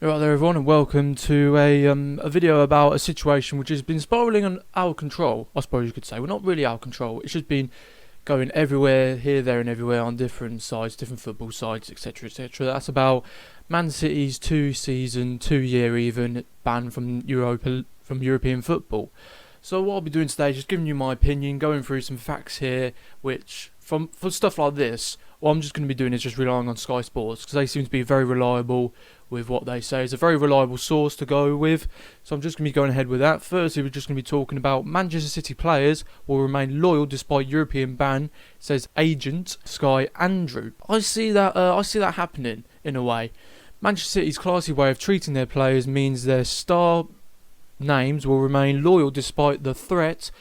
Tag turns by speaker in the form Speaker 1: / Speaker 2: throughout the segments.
Speaker 1: Right there everyone, and welcome to a video about a situation which has been spiralling on out of control, I suppose you could say. Well, not really out of control, it's just been going everywhere, here, there and everywhere on different sides, different football sides, etc, etc. That's about Man City's 2-year even ban from European football. So what I'll be doing today is just giving you my opinion, going through some facts here, which for stuff like this, what I'm just going to be doing is just relying on Sky Sports, because they seem to be very reliable with what they say. It's a very reliable source to go with, so I'm just going to be going ahead with that. Firstly, we're just going to be talking about Manchester City players will remain loyal despite European ban, says agent Sky Andrew. I see that happening in a way. Manchester City's classy way of treating their players means their star names will remain loyal despite the threat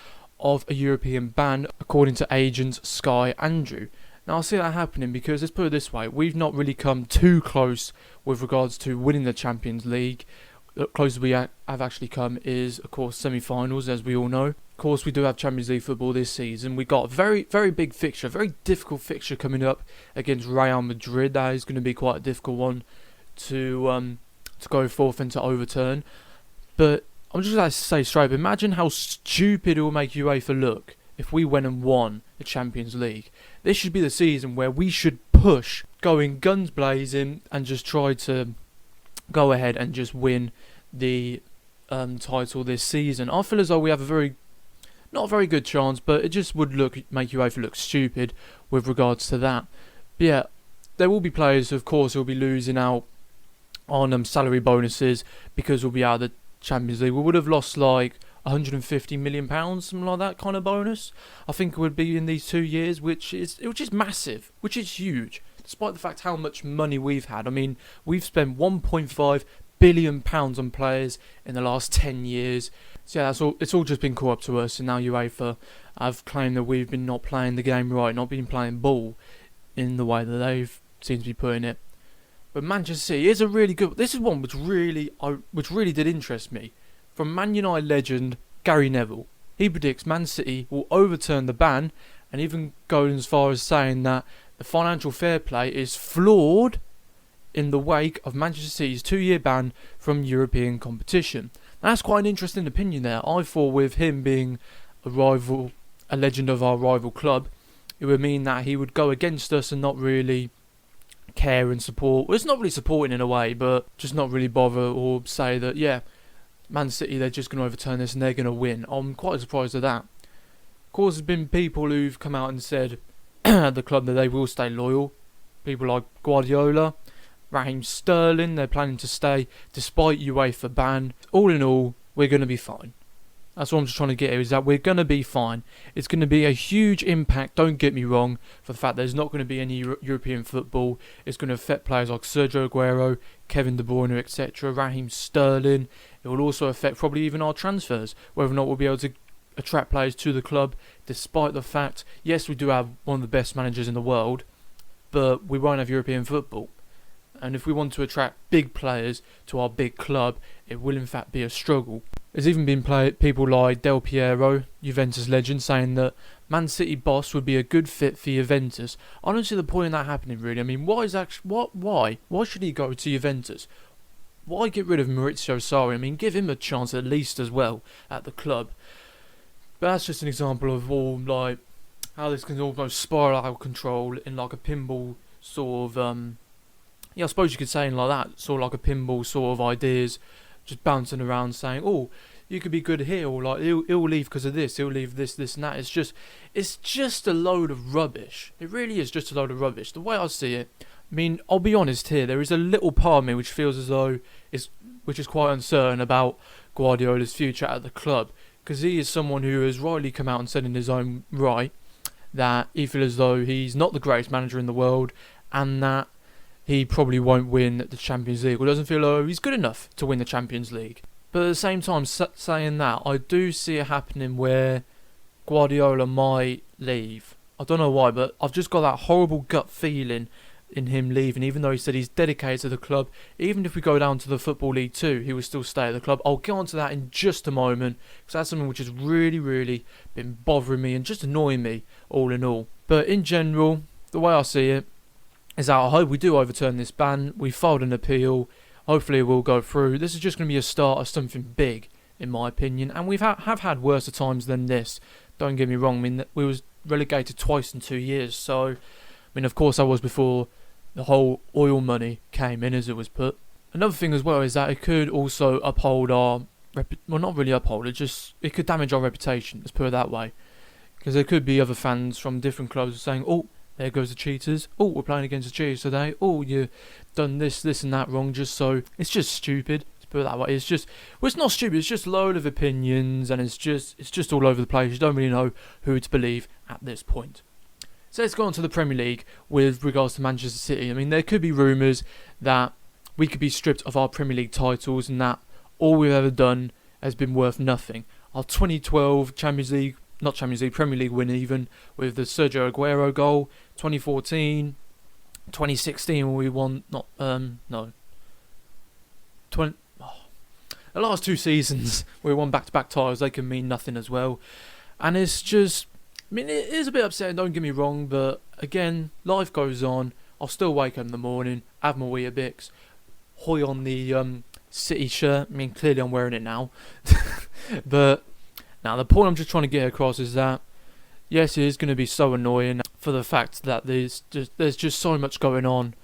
Speaker 1: of a European ban, according to agent Sky Andrew. Now I see that happening because, let's put it this way, we've not really come too close with regards to winning the Champions League. The closest we have actually come is, of course, semi-finals, as we all know. Of course, we do have Champions League football this season. We got a very, very big fixture, a very difficult fixture coming up against Real Madrid. That is going to be quite a difficult one to go forth and to overturn. But I'm just going to say straight up, imagine how stupid it will make UEFA look if we went and won the Champions League. This should be the season where we should push, going guns blazing, and just try to go ahead and just win the title this season. I feel as though we have not a very good chance, but it just would make UEFA look stupid with regards to that. But yeah, there will be players, of course, who will be losing out on salary bonuses because we'll be out of the Champions League. We would have lost like £150 million, something like that kind of bonus, I think it would be in these 2 years, which is massive, which is huge, despite the fact how much money we've had. I mean, we've spent £1.5 billion on players in the last 10 years. So yeah, that's all. It's all just been caught up to us, and now UEFA have claimed that we've been not playing the game right, not been playing ball in the way that they've seemed to be putting it. But Manchester City is a really good. This is one which really did interest me. From Man United legend Gary Neville, he predicts Man City will overturn the ban, and even goes as far as saying that the financial fair play is flawed in the wake of Manchester City's 2-year ban from European competition. Now, that's quite an interesting opinion there. I thought with him being a legend of our rival club, it would mean that he would go against us and not really care and support. Well, it's not really supporting in a way, but just not really bother or say that, yeah, Man City, they're just going to overturn this and they're going to win. I'm quite surprised at that. Of course, there's been people who've come out and said at the club that they will stay loyal. People like Guardiola, Raheem, they're planning to stay despite UEFA ban. All in all, we're going to be fine. That's what I'm just trying to get here, is that we're going to be fine. It's going to be a huge impact, don't get me wrong, for the fact there's not going to be any European football. It's going to affect players like Sergio Aguero, Kevin De Bruyne, etc., Raheem Sterling. It will also affect probably even our transfers, whether or not we'll be able to attract players to the club, despite the fact, yes, we do have one of the best managers in the world, but we won't have European football. And if we want to attract big players to our big club, it will in fact be a struggle. There's even been people like Del Piero, Juventus legend, saying that Man City boss would be a good fit for Juventus. I don't see the point in that happening, really. I mean, why should he go to Juventus? Why get rid of Maurizio Sarri? I mean, give him a chance at least as well at the club. But that's just an example of all like how this can almost spiral out of control in like a pinball sort of I suppose you could say in like that, sort of like a pinball sort of ideas, just bouncing around saying, oh, you could be good here, or like he'll leave because of this, he'll leave this and that. It's just a load of rubbish. It really is just a load of rubbish. The way I see it, I mean, I'll be honest here, there is a little part of me which feels as though which is quite uncertain about Guardiola's future at the club, because he is someone who has rightly come out and said in his own right that he feels as though he's not the greatest manager in the world, and that he probably won't win the Champions League, or doesn't feel like he's good enough to win the Champions League. But at the same time, saying that, I do see it happening where Guardiola might leave. I don't know why, but I've just got that horrible gut feeling in him leaving, even though he said he's dedicated to the club. Even if we go down to the Football League 2, he will still stay at the club. I'll get onto that in just a moment, because that's something which has really, really been bothering me and just annoying me all in all. But in general, the way I see it is that I hope we do overturn this ban. We filed an appeal. Hopefully it will go through. This is just going to be a start of something big, in my opinion. And we've have had worse times than this. Don't get me wrong. I mean, we was relegated twice in 2 years. So, I mean, of course, that was before the whole oil money came in, as it was put. Another thing as well is that it could also uphold our... well, not really uphold. It could damage our reputation. Let's put it that way. Because there could be other fans from different clubs saying, "Oh, there goes the cheaters. Oh, we're playing against the cheaters today. Oh, you've done this and that wrong." Just so it's just stupid. Let's put it that way. It's just, well, it's not stupid. It's just a load of opinions, and it's just all over the place. You don't really know who to believe at this point. So let's go on to the Premier League with regards to Manchester City. I mean, there could be rumours that we could be stripped of our Premier League titles, and that all we've ever done has been worth nothing. Our 2012 Premier League win, even with the Sergio Aguero goal. 2014, 2016 when we won, the last 2 seasons we won back-to-back titles. They can mean nothing as well, and it's just, I mean, it is a bit upsetting, don't get me wrong, but again, life goes on. I'll still wake up in the morning, have my Weetabix, hoy on the City shirt. I mean, clearly I'm wearing it now. But now the point I'm just trying to get across is that, yes, it is going to be so annoying for the fact that there's just so much going on.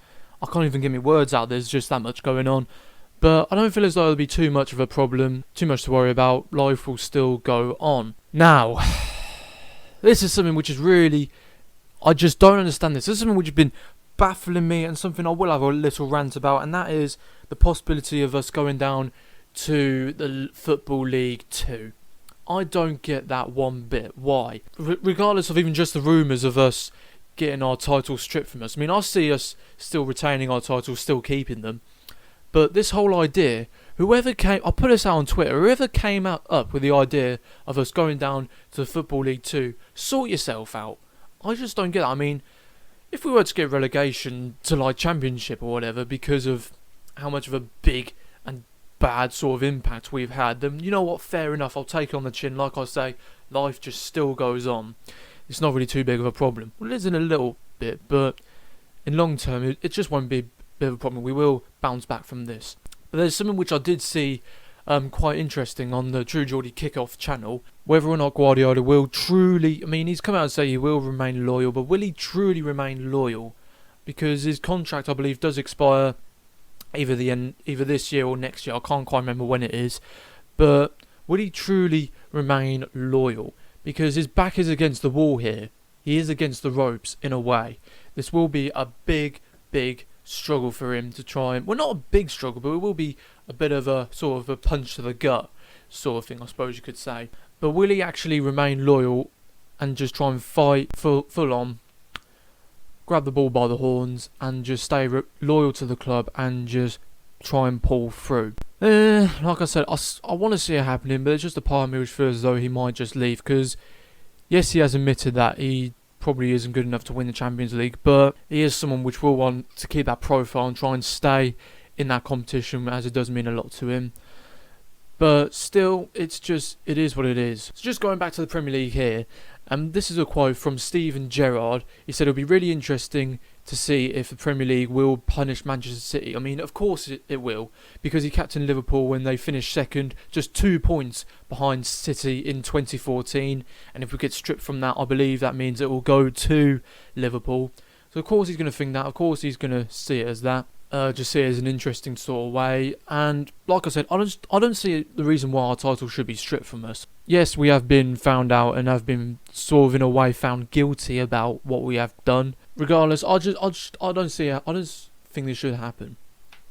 Speaker 1: I can't even get my words out. There's just that much going on. But I don't feel as though it'll be too much of a problem, too much to worry about. Life will still go on. Now, this is something which is really, I just don't understand this. This is something which has been baffling me, and something I will have a little rant about, and that is the possibility of us going down to the Football League 2. I don't get that one bit. Why? Regardless of even just the rumours of us getting our titles stripped from us. I mean, I see us still retaining our titles, still keeping them. But this whole idea, I'll put this out on Twitter, whoever came up with the idea of us going down to the Football League 2, sort yourself out. I just don't get that. I mean, if we were to get relegation to like Championship or whatever because of how much of a big and bad sort of impact we've had, then you know what, fair enough, I'll take it on the chin. Like I say, life just still goes on. It's not really too big of a problem. Well, it is in a little bit, but in long term it just won't be a bit of a problem. We will bounce back from this. But there's something which I did see quite interesting on the True Geordie Kickoff channel, whether or not Guardiola will truly, I mean, he's come out and say he will remain loyal, but will he truly remain loyal? Because his contract, I believe, does expire either this year or next year. I can't quite remember when it is. But will he truly remain loyal? Because his back is against the wall here. He is against the ropes in a way. This will be a big, big struggle for him to try and... Well, not a big struggle, but it will be a bit of a sort of a punch to the gut sort of thing, I suppose you could say. But will he actually remain loyal and just try and fight full on, grab the ball by the horns and just stay loyal to the club and just try and pull through? Like I said, I want to see it happening, but there's just a part of me which feels as though he might just leave, because yes, he has admitted that he probably isn't good enough to win the Champions League, but he is someone which will want to keep that profile and try and stay in that competition, as it does mean a lot to him. But still, it is what it is. So just going back to the Premier League here, this is a quote from Steven Gerrard. He said it'll be really interesting to see if the Premier League will punish Manchester City. I mean, of course it will, because he captained Liverpool when they finished second, just 2 points behind City in 2014. And if we get stripped from that, I believe that means it will go to Liverpool. So of course he's going to think that. Of course he's going to see it as that. Just see it as an interesting sort of way. And like I said, I don't see the reason why our title should be stripped from us. Yes, we have been found out and have been sort of in a way found guilty about what we have done. Regardless, I don't think this should happen,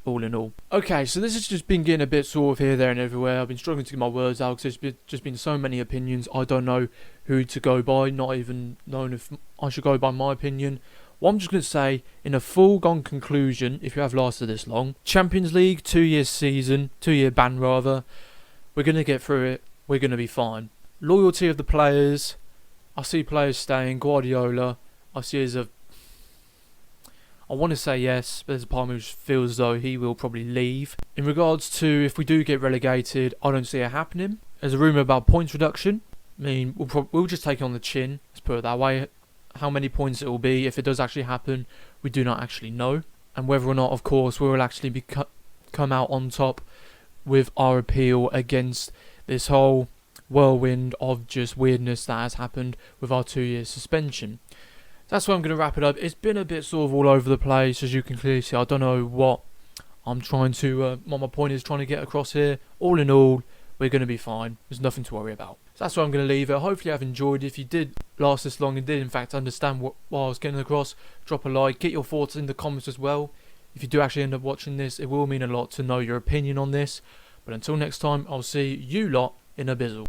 Speaker 1: all in all. Okay, so this has just been getting a bit sort of here, there and everywhere. I've been struggling to get my words out because there's just been so many opinions. I don't know who to go by, not even knowing if I should go by my opinion. Well, I'm just going to say, in a foregone conclusion, if you have lasted this long, Champions League, 2-year ban rather, we're going to get through it, we're going to be fine. Loyalty of the players, I see players staying. Guardiola, I see as a... I want to say yes, but there's a part of me which feels as though he will probably leave. In regards to if we do get relegated, I don't see it happening. There's a rumour about points reduction. I mean, we'll just take it on the chin, let's put it that way. How many points it will be, if it does actually happen, we do not actually know. And whether or not, of course, we will actually be come out on top with our appeal against this whole whirlwind of just weirdness that has happened with our 2-year suspension. That's where I'm going to wrap it up. It's been a bit sort of all over the place, as you can clearly see. I don't know what I'm trying to, what my point is trying to get across here. All in all, we're going to be fine. There's nothing to worry about. So that's where I'm going to leave it. Hopefully you have enjoyed. If you did last this long and did in fact understand what I was getting across, drop a like. Get your thoughts in the comments as well. If you do actually end up watching this, it will mean a lot to know your opinion on this. But until next time, I'll see you lot in a bizzle.